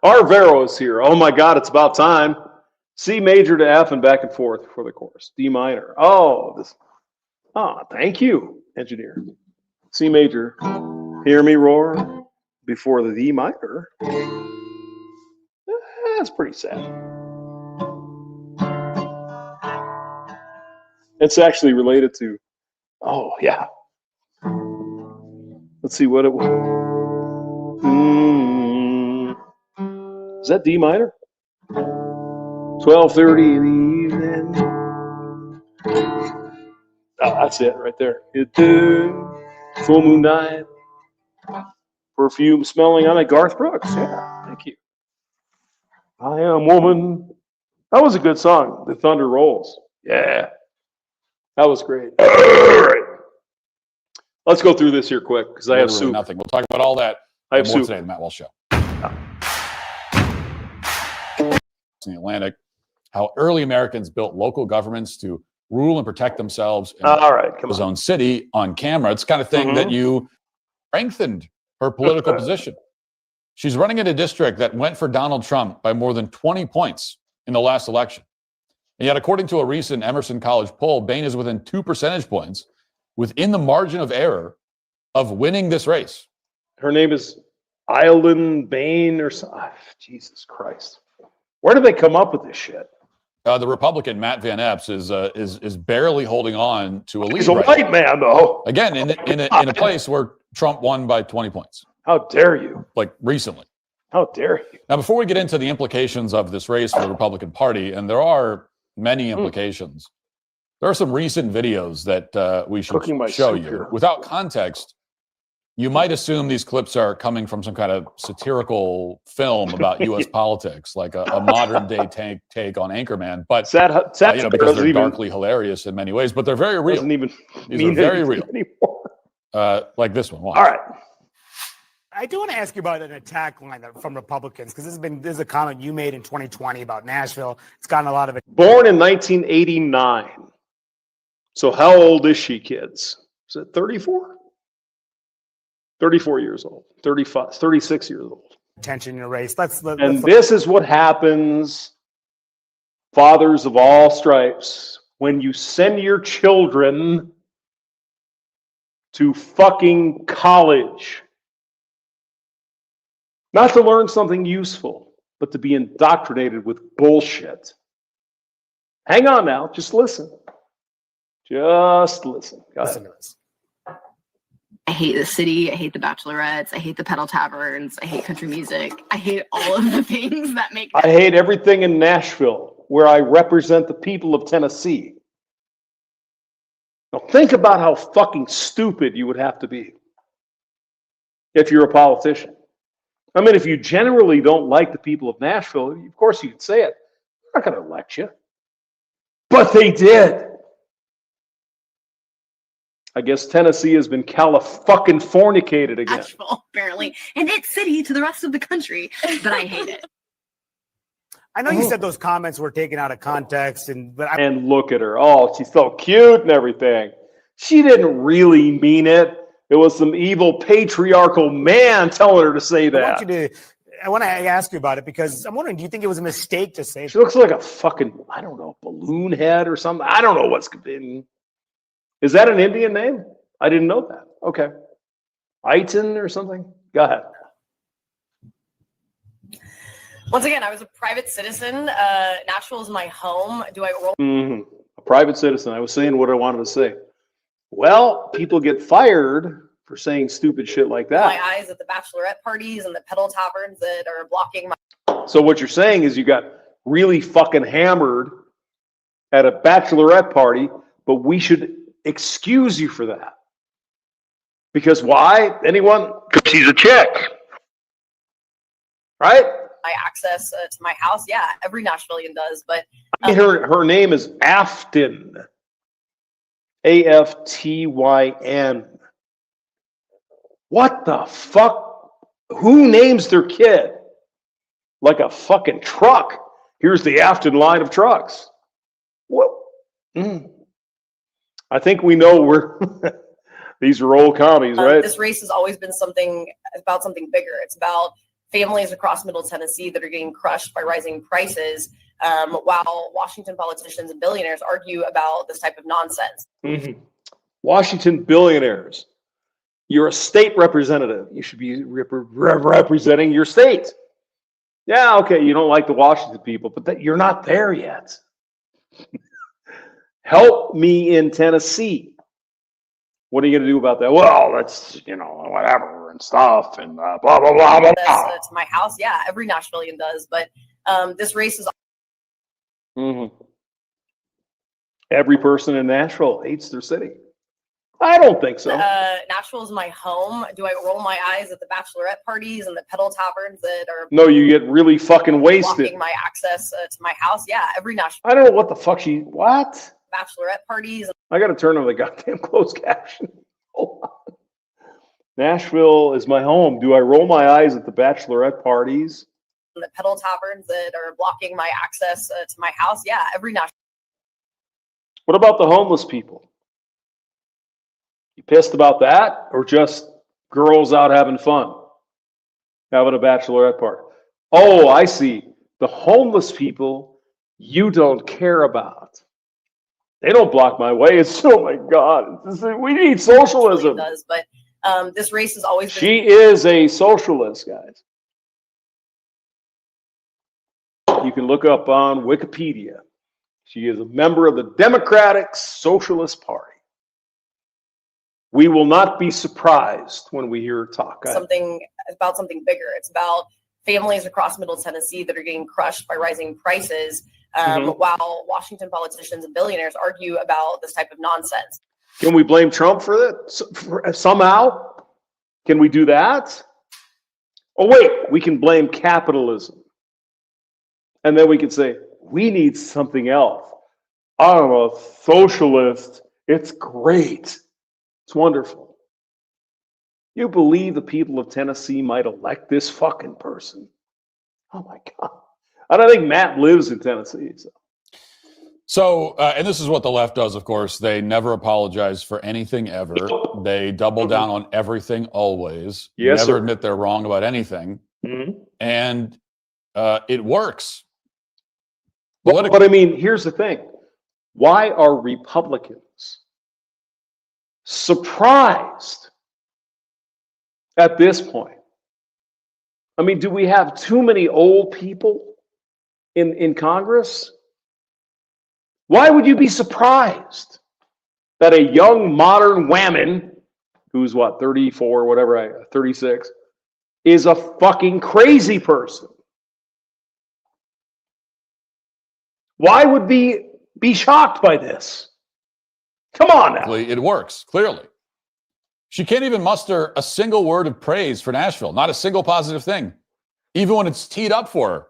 Arvero is here. Oh my God, it's about time. C major to F and back and forth for the chorus. D minor. Oh, thank you, engineer. C major. Hear me roar before the D minor. That's pretty sad. It's actually related to, oh yeah. Let's see what it was. Is that D minor? 12:30 in the evening. Oh, that's it right there. Full moon night. Perfume smelling on a Garth Brooks. Yeah, thank you. I am woman. That was a good song. The Thunder Rolls. Yeah. That was great. All right. Let's go through this here quick because I have soup. Nothing. We'll talk about all that. I have soup today on the Matt Walsh Show. In the Atlantic, how early Americans built local governments to rule and protect themselves in his own city on camera. It's the kind of thing that you strengthened her political position. She's running in a district that went for Donald Trump by more than 20 points in the last election. And yet, according to a recent Emerson College poll, Bain is within 2 percentage points within the margin of error of winning this race. Her name is Eileen Bain or something. Jesus Christ. Where did they come up with this shit? The Republican Matt Van Epps is barely holding on to a lead. He's a white man, though. Again, in a place where Trump won by 20 points. How dare you? Like recently. How dare you? Now, before we get into the implications of this race for the Republican Party, and there are many implications, there are some recent videos that we should show you. Here. Without context, you might assume these clips are coming from some kind of satirical film about U.S. politics, like a modern-day take on Anchorman. But because they're darkly hilarious in many ways, but they're very real. These are very real. Like this one. Watch. All right. I do want to ask you about an attack line from Republicans, because this is a comment you made in 2020 about Nashville. It's gotten a lot of it. Born in 1989. So how old is she, kids? Is it 34? 34 years old, 35, 36 years old. Attention in a race. This is what happens, fathers of all stripes, when you send your children to fucking college. Not to learn something useful, but to be indoctrinated with bullshit. Hang on now, just listen. Just listen. Go ahead. Listen to this. I hate the city. I hate the bachelorettes. I hate the pedal taverns. I hate country music. I hate all of the things that make. I hate everything in Nashville where I represent the people of Tennessee. Now think about how fucking stupid you would have to be if you're a politician. I mean, if you generally don't like the people of Nashville, of course you'd say it. They're not going to elect you. But they did. I guess Tennessee has been Califucking-fornicated again. Nashville, apparently, and it's city to the rest of the country, but I hate it. I know you said those comments were taken out of context, and look at her. Oh, she's so cute and everything. She didn't really mean it. It was some evil patriarchal man telling her to say that. I want to ask you about it because I'm wondering, do you think it was a mistake to say? She looks like a fucking, I don't know, balloon head or something. I don't know what's been. Is that an Indian name? I didn't know that. Okay. Iton or something? Go ahead. Once again, I was a private citizen. Nashville is my home. Do I roll? A private citizen. I was saying what I wanted to say. Well, people get fired for saying stupid shit like that. My eyes at the bachelorette parties and the pedal taverns that are blocking my. So what you're saying is you got really fucking hammered at a bachelorette party, but we should excuse you for that. Because why? Anyone? Because she's a chick. Right? My access to my house. Yeah, every Nashvilleian does. But I mean, her name is Afton. Aftyn. What the fuck? Who names their kid like a fucking truck? Here's the Afton line of trucks. What? I think we know we're these are old commies, right? This race has always been about something bigger. It's about families across Middle Tennessee that are getting crushed by rising prices, while Washington politicians and billionaires argue about this type of nonsense. Washington billionaires. You're a state representative. You should be representing your state. Yeah, okay, you don't like the Washington people, but you're not there yet. Help me in Tennessee. What are you going to do about that? Well, that's, whatever and stuff and blah, blah, blah, blah, blah. To my house. Yeah, every Nashvilleian does. But this race is. Every person in Nashville hates their city. I don't think so. Nashville is my home. Do I roll my eyes at the bachelorette parties and the pedal taverns that are. No, you get really fucking wasted. Blocking my access to my house. Yeah, every Nashville. I don't know what the fuck what? Bachelorette parties. I got to turn on the goddamn closed caption. Hold on. Nashville is my home. Do I roll my eyes at the bachelorette parties? And the pedal taverns that are blocking my access to my house. Yeah, every Nashville. What about the homeless people? You pissed about that, or just girls out having fun, having a bachelorette party? Oh, I see. The homeless people you don't care about. They don't block my way. It's, oh my God, we need socialism. It does, but this race has always been. She is a socialist, guys. You can look up on Wikipedia. She is a member of the Democratic Socialist Party. We will not be surprised when we hear her talk. Something bigger. It's about families across Middle Tennessee that are getting crushed by rising prices, while Washington politicians and billionaires argue about this type of nonsense. Can we blame Trump for that somehow? Can we do that? Oh, wait, we can blame capitalism. And then we can say, we need something else. I'm a socialist. It's great. It's wonderful. You believe the people of Tennessee might elect this fucking person? Oh my God. I don't think Matt lives in Tennessee. So, and this is what the left does, of course. They never apologize for anything ever. They double down on everything always. Yes, never sir. admit they're wrong about anything. And it works. But I mean, here's the thing. Why are Republicans surprised at this point I mean, do we have too many old people in Congress? Why would you be surprised that a young modern whammon, who's what, 34, whatever, 36, is a fucking crazy person? Why would we be shocked by this? Come on now. It works, clearly. She can't even muster a single word of praise for Nashville, not a single positive thing, even when it's teed up for her.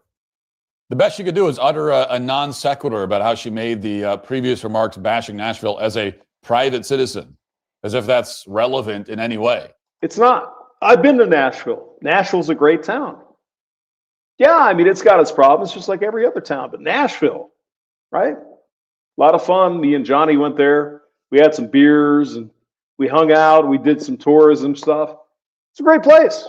The best she could do is utter a non sequitur about how she made the previous remarks bashing Nashville as a private citizen, as if that's relevant in any way. It's not. I've been to Nashville. Nashville's a great town. Yeah, I mean, it's got its problems just like every other town, but Nashville, right? A lot of fun. Me and Johnny went there. We had some beers and we hung out. We did some tourism stuff. It's a great place.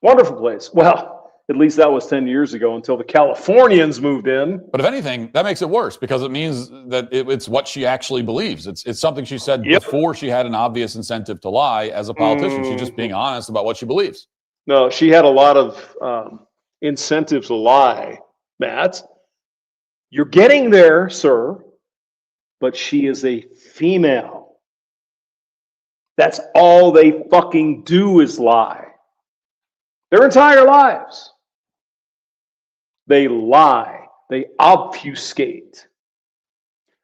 Wonderful place. Well, at least that was 10 years ago until the Californians moved in. But if anything, that makes it worse because it means that it's what she actually believes. It's something she said before she had an obvious incentive to lie as a politician. She's just being honest about what she believes. No, she had a lot of incentive to lie, Matt. You're getting there, sir, but she is a female. That's all they fucking do is lie. Their entire lives. They lie. They obfuscate.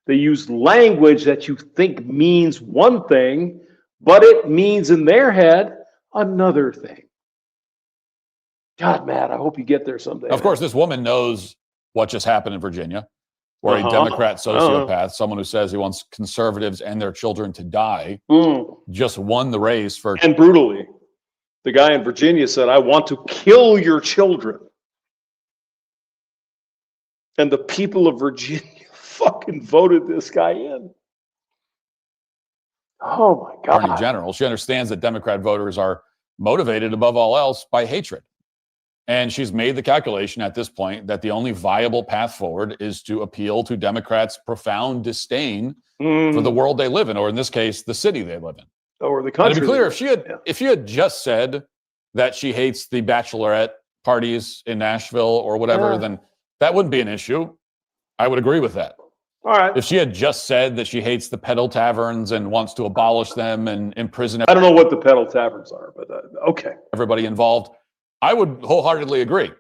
They use language that you think means one thing, but it means in their head another thing. God, Matt, I hope you get there someday. Of course, this woman knows what just happened in Virginia, where a Democrat sociopath, someone who says he wants conservatives and their children to die, just won the race for... And brutally. The guy in Virginia said, I want to kill your children. And the people of Virginia fucking voted this guy in. Oh my God. Attorney General. She understands that Democrat voters are motivated above all else by hatred. And she's made the calculation at this point that the only viable path forward is to appeal to Democrats' profound disdain for the world they live in, or in this case, the city they live in. Or the country. And to be clear, if she had just said that she hates the bachelorette parties in Nashville or whatever, then that wouldn't be an issue. I would agree with that. All right. If she had just said that she hates the pedal taverns and wants to abolish them and imprison I don't know what the pedal taverns are, but okay. Everybody involved, I would wholeheartedly agree.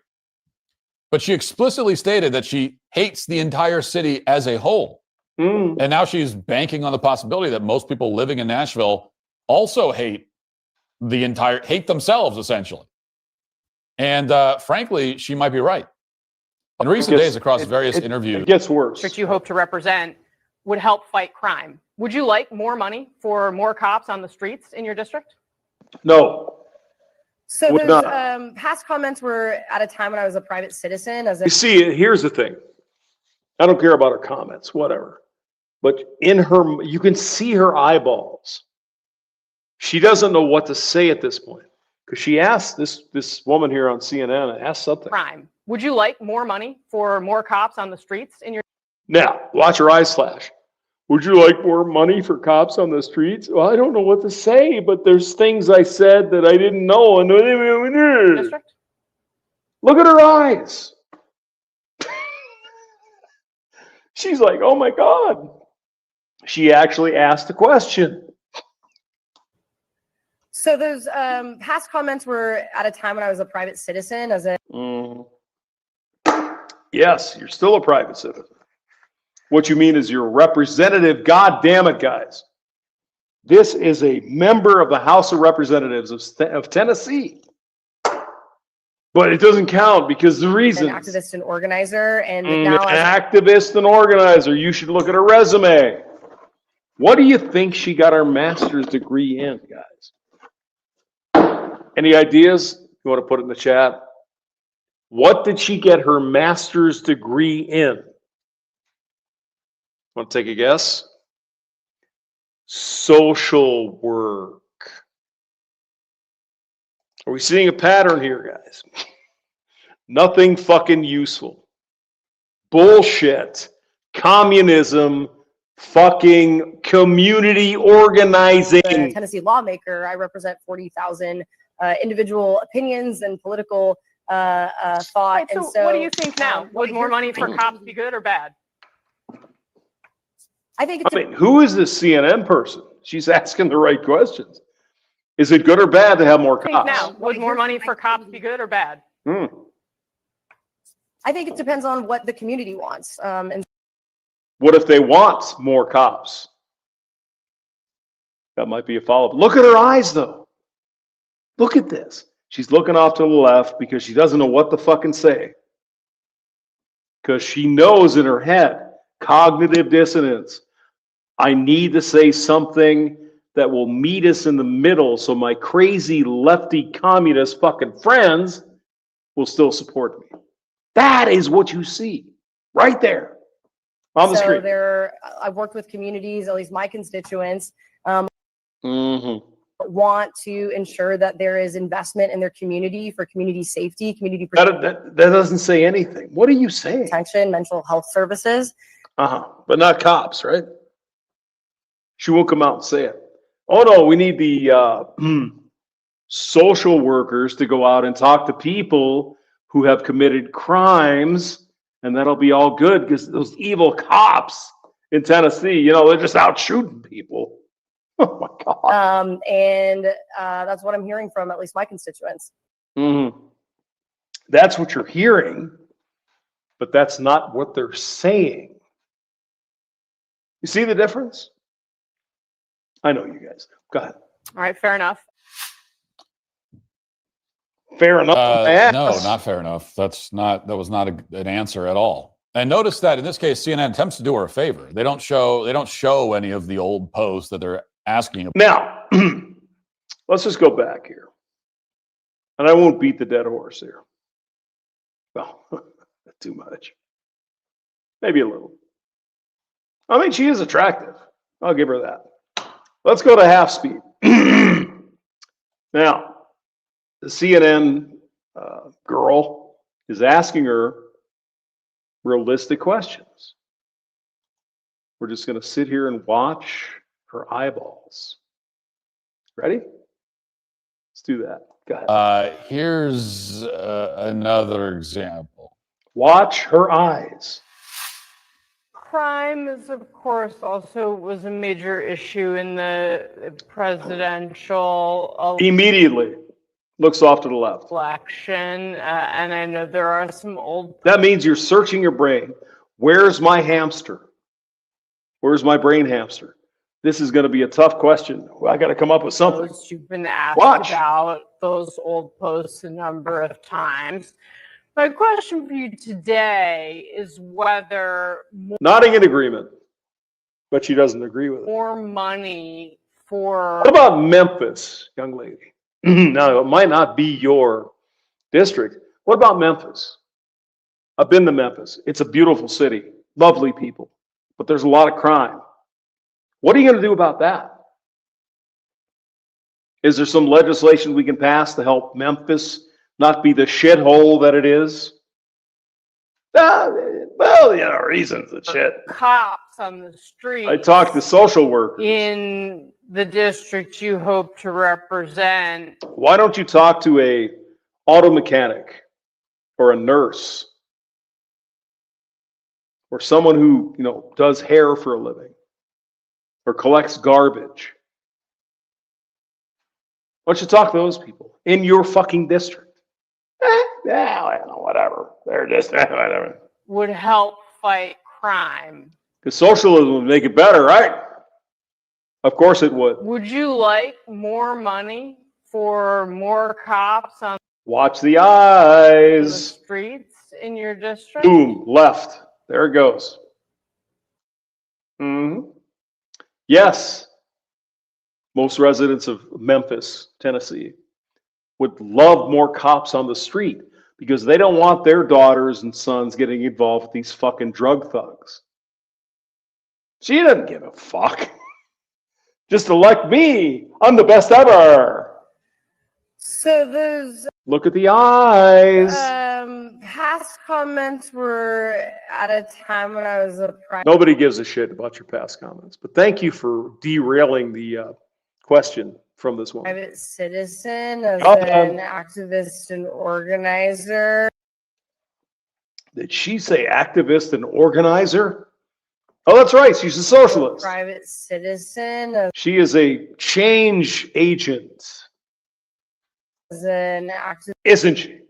But she explicitly stated that she hates the entire city as a whole. And now she's banking on the possibility that most people living in Nashville also hate themselves, essentially. And frankly, she might be right. In recent days, across various interviews, it gets worse. That you hope to represent would help fight crime. Would you like more money for more cops on the streets in your district? No. So those past comments were at a time when I was a private citizen. You see, here's the thing. I don't care about her comments, whatever. But in her, you can see her eyeballs. She doesn't know what to say at this point. Because she asked this woman here on CNN, asked something. Crime. Would you like more money for more cops on the streets in your... Now, watch her eyes flash. Would you like more money for cops on the streets? Well, I don't know what to say, but there's things I said that I didn't know. District? Look at her eyes. She's like, oh my God. She actually asked a question. So those past comments were at a time when I was a private citizen. Yes, you're still a private citizen. What you mean is you're a representative. God damn it, guys. This is a member of the House of Representatives of Tennessee. But it doesn't count because the reason. An activist and organizer. And now activist and organizer. You should look at her resume. What do you think she got her master's degree in, guys? Any ideas? You want to put it in the chat? What did she get her master's degree in? Want to take a guess? Social work. Are we seeing a pattern here, guys? Nothing fucking useful. Bullshit. Communism. Fucking community organizing. As a Tennessee lawmaker, I represent 40,000 individual opinions and political thought. Right, and so what do you think now? Would more money for cops be good or bad? I think it's I mean, who is this CNN person? She's asking the right questions. Is it good or bad to have more Think cops? now, would more money for cops be good or bad? I think it depends on what the community wants. And What if they want more cops? That might be a follow-up. Look at her eyes, though. Look at this. She's looking off to the left because she doesn't know what to fucking say. Because she knows in her head, cognitive dissonance. I need to say something that will meet us in the middle so my crazy lefty communist fucking friends will still support me. That is what you see right there on the screen. I've worked with communities, at least my constituents, want to ensure that there is investment in their community for community safety, community that doesn't say anything. What are you saying? protection, mental health services. But not cops, right? She won't come out and say it. Oh no, we need the social workers to go out and talk to people who have committed crimes, and that'll be all good because those evil cops in Tennessee, they're just out shooting people. Oh my God. And that's what I'm hearing from at least my constituents. That's what you're hearing, but that's not what they're saying. You see the difference? I know you guys. Go ahead. All right, fair enough. Fair enough. No, not fair enough. That was not an answer at all. And notice that in this case, CNN attempts to do her a favor. They don't show any of the old posts that they're asking about. Now, let's just go back here. And I won't beat the dead horse here. Well, too much. Maybe a little. I mean, she is attractive. I'll give her that. Let's go to half speed. Now, the CNN girl is asking her realistic questions. We're just going to sit here and watch her eyeballs. Ready? Let's do that. Go ahead. Here's another example. Watch her eyes. Crime is, of course, also was a major issue in the presidential Immediately looks off to the left. election, and I know there are some old. That means you're searching your brain. Where's my hamster? Where's my brain hamster? This is going to be a tough question. Well, I got to come up with something. You've been asked Watch. about those old posts a number of times. My question for you today is whether Nodding in agreement, but she doesn't agree with it. more money for What about Memphis, young lady? Now, it might not be your district. What about Memphis? I've been to Memphis. It's a beautiful city, lovely people, but there's a lot of crime. What are you going to do about that? Is there some legislation we can pass to help Memphis not be the shithole that it is? Well, reasons and shit. cops on the street I talked to social workers. in the district you hope to represent? Why don't you talk to a auto mechanic or a nurse or someone who, does hair for a living or collects garbage? Why don't you talk to those people in your fucking district? Whatever. They're just whatever. Would help fight crime. Because socialism would make it better, right? Of course it would. Would you like more money for more cops on Watch the the eyes. streets in your district? Boom, left. There it goes. Yes, most residents of Memphis, Tennessee, would love more cops on the street because they don't want their daughters and sons getting involved with these fucking drug thugs. She doesn't give a fuck. Just elect me. I'm the best ever. So those Look at the eyes. past comments were at a time when I was a prime. Nobody gives a shit about your past comments, but thank you for derailing the question from this woman. Private citizen, as Hold an on. activist and organizer. Did she say activist and organizer? Oh, that's right. She's a socialist. Private citizen, She is a change agent, as an isn't she?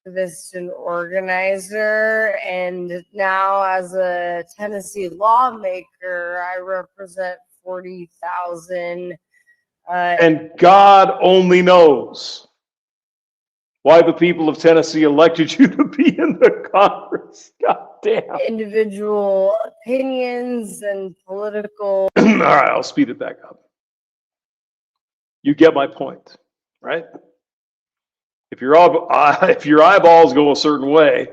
activist and organizer, and now as a Tennessee lawmaker, I represent 40,000. And God only knows why the people of Tennessee elected you to be in the Congress. God damn. Individual opinions and political. All right, I'll speed it back up. You get my point, right? If your eyeballs go a certain way,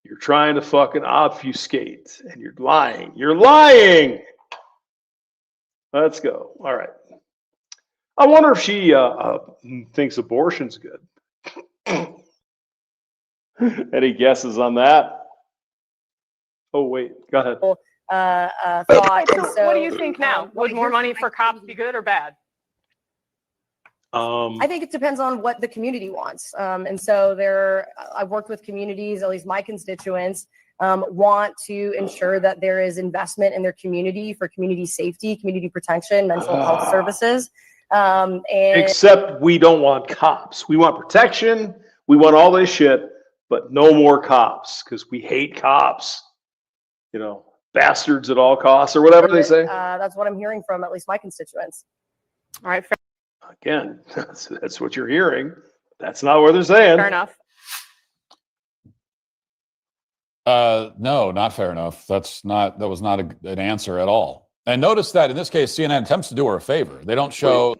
you're trying to fucking obfuscate, and you're lying. You're lying. Let's go. All right. I wonder if she thinks abortion's good. Any guesses on that? Oh wait, go ahead. Thought. So what do you think now? Would more money for cops be good or bad? I think it depends on what the community wants. And so I've worked with communities, at least my constituents, want to ensure that there is investment in their community for community safety, community protection, mental health services. And except we don't want cops. We want protection. We want all this shit, but no more cops because we hate cops. You know, bastards at all costs or whatever they say. that's what I'm hearing from at least my constituents. All right, Again, that's what you're hearing. That's not what they're saying. fair enough. No, not fair enough. That was not an answer at all. And notice that in this case, CNN attempts to do her a favor. They don't show.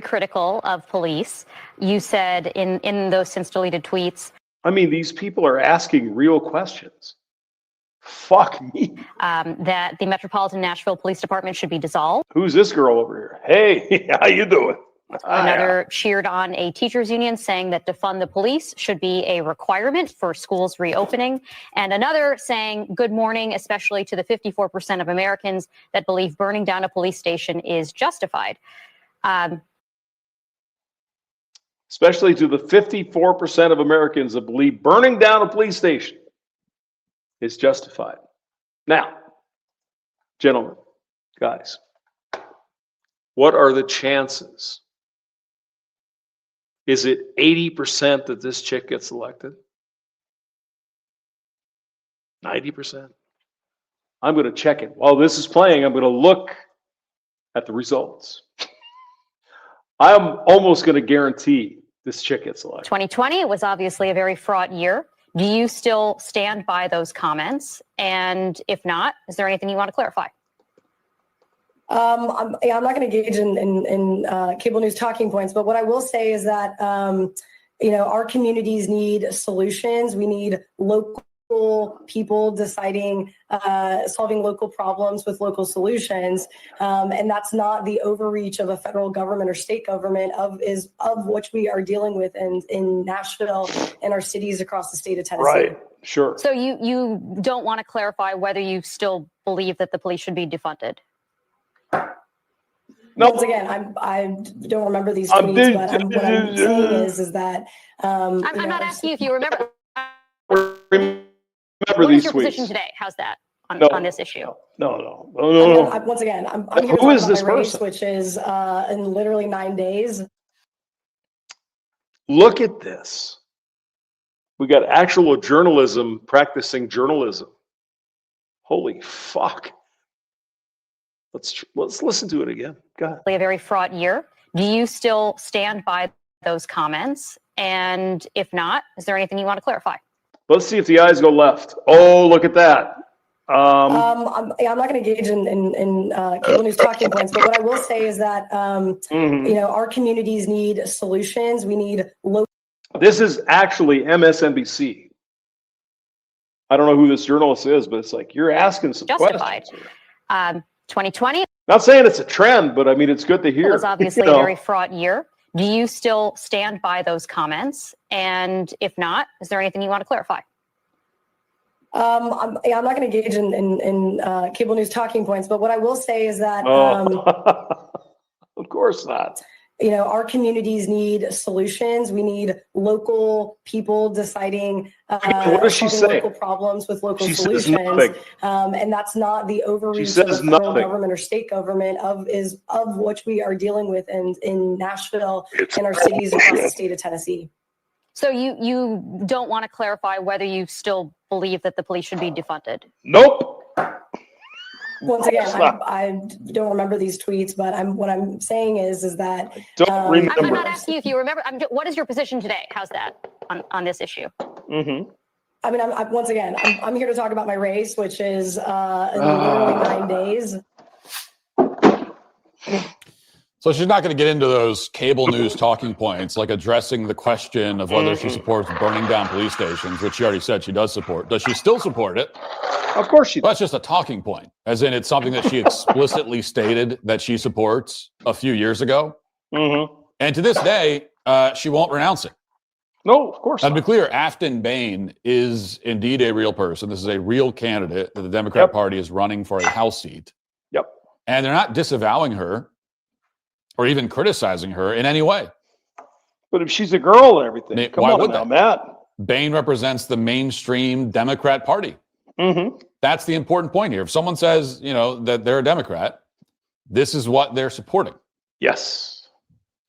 Critical of police. You said in those since deleted tweets. I mean, these people are asking real questions. Fuck me. That the Metropolitan Nashville Police Department should be dissolved. Who's this girl over here? Hey, how you doing? Another cheered on a teachers union saying that defund the police should be a requirement for schools reopening. And another saying good morning, especially to the 54% of Americans that believe burning down a police station is justified. Especially to the 54% of Americans that believe burning down a police station is justified. Now, gentlemen, guys, what are the chances? Is it 80% that this chick gets elected? 90%? I'm going to check it. While this is playing, I'm going to look at the results. I'm almost going to guarantee this chick gets elected. 2020 was obviously a very fraught year. Do you still stand by those comments? And if not, is there anything you want to clarify? I'm not going to engage in cable news talking points, but what I will say is that, our communities need solutions. We need local people deciding, solving local problems with local solutions. And that's not the overreach of a federal government or state government of which we are dealing with in Nashville and our cities across the state of Tennessee. Right, sure. So you don't want to clarify whether you still believe that the police should be defunded? No. Once again, I don't remember these tweets, but what I'm saying is that I'm not asking you if you remember. Remember What these is your tweets. position today? How's that on this issue? No. Once again, I'm here to Who talk is about this my race, person? which is in literally 9 days. Look at this. We got actual journalism practicing journalism. Holy fuck. Let's listen to it again. Go ahead. A very fraught year. Do you still stand by those comments? And if not, is there anything you want to clarify? Let's see if the eyes go left. Oh, look at that. I'm not going to engage in cable news talking points, but what I will say is that our communities need solutions. We need local. This is actually MSNBC. I don't know who this journalist is, but it's like you're asking some Justified. questions. 2020 Not saying it's a trend, but I mean it's good to hear. It was obviously a very fraught year. Do you still stand by those comments? And if not, is there anything you want to clarify? I'm not going to engage in cable news talking points, but what I will say is that of course not. our communities need solutions. We need local people deciding, what does she solving say? local problems with local She says solutions. nothing. And that's not the overreach of the says federal nothing. government or state government of which we are dealing with in Nashville and our cities across the state of Tennessee. So you don't want to clarify whether you still believe that the police should be defunded? Nope. Once again, I don't remember these tweets, but what I'm saying is that remember. I'm not asking you if you remember. What is your position today? How's that on this issue? Mm-hmm. I mean, once again, I'm here to talk about my race, which is in literally 9 days. So she's not going to get into those cable news talking points, like addressing the question of whether she supports burning down police stations, which she already said she does support. Does she still support it? Of course she does. Well, that's just a talking point, as in it's something that she explicitly stated that she supports a few years ago. Mm-hmm. And to this day, she won't renounce it. No, of course not. To be clear, Afton Bain is indeed a real person. This is a real candidate that the Democrat Party is running for a House seat. Yep. And they're not disavowing her or even criticizing her in any way. But if she's a girl and everything, come why on would now, they? Matt. Bain represents the mainstream Democrat Party. Mm-hmm. That's the important point here. If someone says, that they're a Democrat, this is what they're supporting. Yes.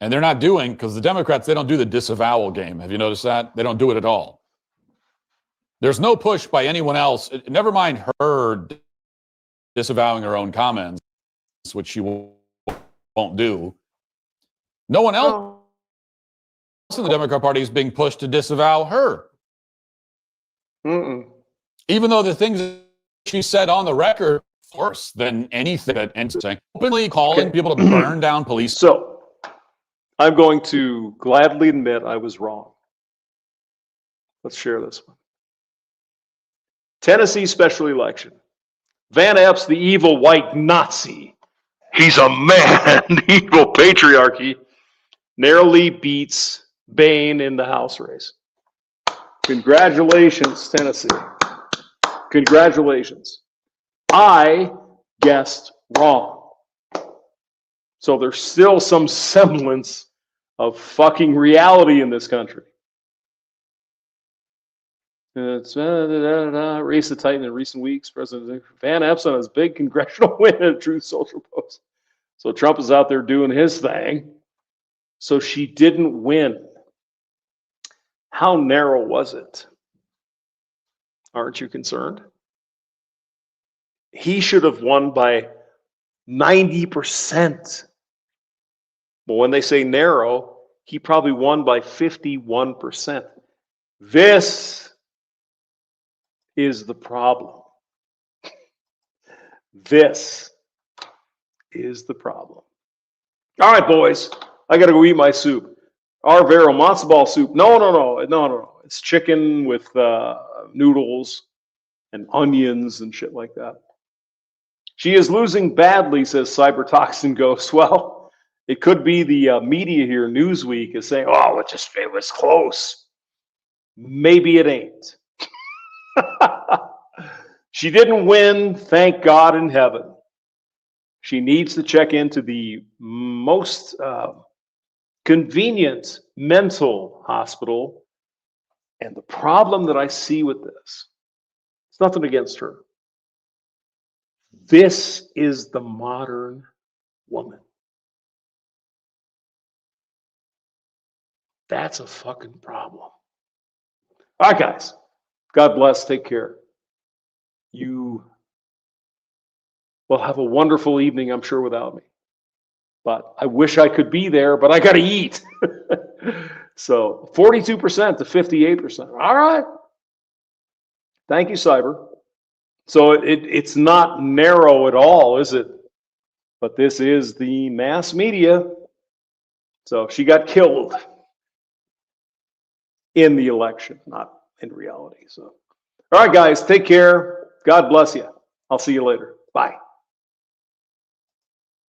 And they're not doing, because the Democrats, they don't do the disavowal game. Have you noticed that? They don't do it at all. There's no push by anyone else. Never mind her disavowing her own comments, which she won't do. No one else in the Democrat Party is being pushed to disavow her. Mm-mm. Even though the things she said on the record worse than anything that ends saying, openly calling people to burn down police. So I'm going to gladly admit I was wrong. Let's share this one. Tennessee special election. Van Epps, the evil white Nazi. He's a man, evil patriarchy. Narrowly beats Bain in the House race. Congratulations, Tennessee. Congratulations. I guessed wrong. So there's still some semblance of fucking reality in this country. It's race to tighten in recent weeks. President Van Epps on his big congressional win at Truth Social Post. So Trump is out there doing his thing. So she didn't win. How narrow was it? Aren't you concerned? He should have won by 90%. But when they say narrow, he probably won by 51%. This is the problem. This is the problem. All right, boys, I got to go eat my soup. Arvero matzo ball soup. No. It's chicken with noodles and onions and shit like that. She is losing badly, says Cybertoxin Ghost. Well, it could be the media here, Newsweek, is saying, oh, it was close. Maybe it ain't. She didn't win, thank God in heaven. She needs to check into the most convenient mental hospital. And the problem that I see with this, it's nothing against her. This is the modern woman. That's a fucking problem. All right, guys. God bless. Take care. You will have a wonderful evening, I'm sure, without me. But I wish I could be there, but I got to eat. So 42% to 58%. All right. Thank you, Cyber. So it's not narrow at all, is it? But this is the mass media. So she got killed in the election, not in reality. So, all right, guys, take care. God bless you. I'll see you later. Bye.